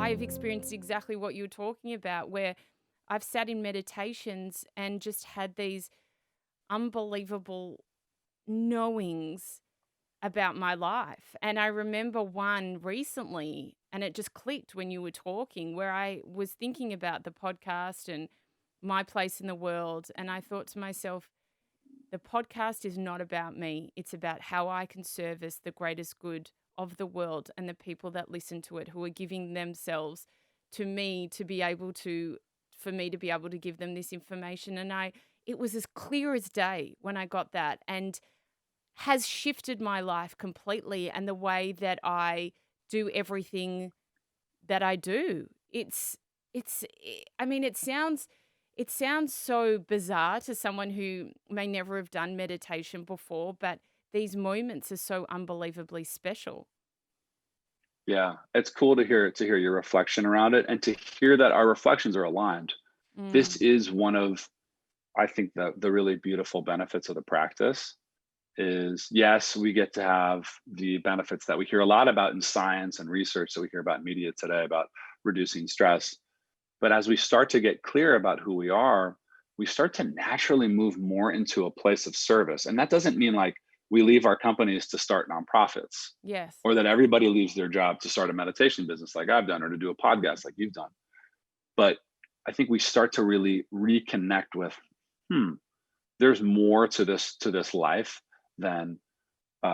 I've experienced exactly what you're talking about, where I've sat in meditations and just had these unbelievable knowings about my life. And I remember one recently, and it just clicked when you were talking, where I was thinking about the podcast and my place in the world. And I thought to myself, the podcast is not about me. It's about how I can service the greatest good of the world and the people that listen to it, who are giving themselves to me to be able to, for me to be able to give them this information. And it was as clear as day when I got that, and has shifted my life completely and the way that I do everything that I do. I mean, it sounds so bizarre to someone who may never have done meditation before, but these moments are so unbelievably special. Yeah, it's cool to hear your reflection around it and to hear that our reflections are aligned. This Mm, is one of, I think, the really beautiful benefits of the practice is, yes, we get to have the benefits that we hear a lot about in science and research that we hear about in media today about reducing stress. But as we start to get clear about who we start to naturally move more into a place of service. And that doesn't mean like we leave our companies to start nonprofits yes. or that everybody leaves their job to start a meditation business like I've done or to do a podcast like you've done. But I think we start to really reconnect with, hmm, there's more to this life than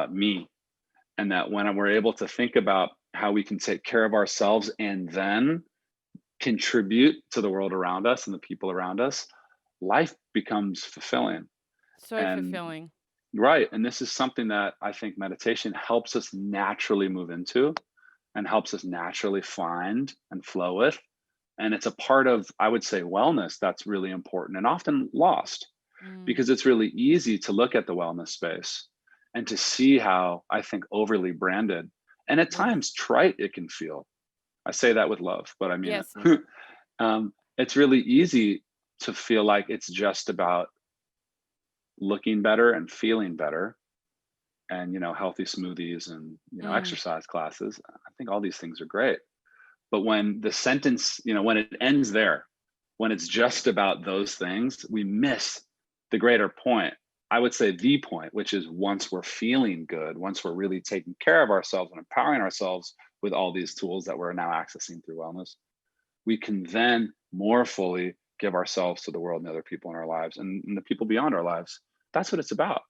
me. And that when we're able to think about how we can take care of ourselves and then contribute to the world around us and the people around us, life becomes fulfilling. So And fulfilling. right. And this is something that I think meditation helps us naturally move into and helps us naturally find and flow with. And it's a part of, I would say, wellness that's really important and often lost Mm, because it's really easy to look at the wellness space and to see how I think overly branded and at yes. times trite it can feel. I say that with love, but I mean Yes. it. It's really easy to feel like it's just about looking better and feeling better and healthy smoothies and Mm, exercise classes. I think all these things are great, but when the sentence, when it ends there, when it's just about those things, we miss the greater point. I would say the point, which is once we're feeling good, once we're really taking care of ourselves and empowering ourselves with all these tools that we're now accessing through wellness, we can then more fully give ourselves to the world and the other people in our lives and the people beyond our lives. That's what it's about.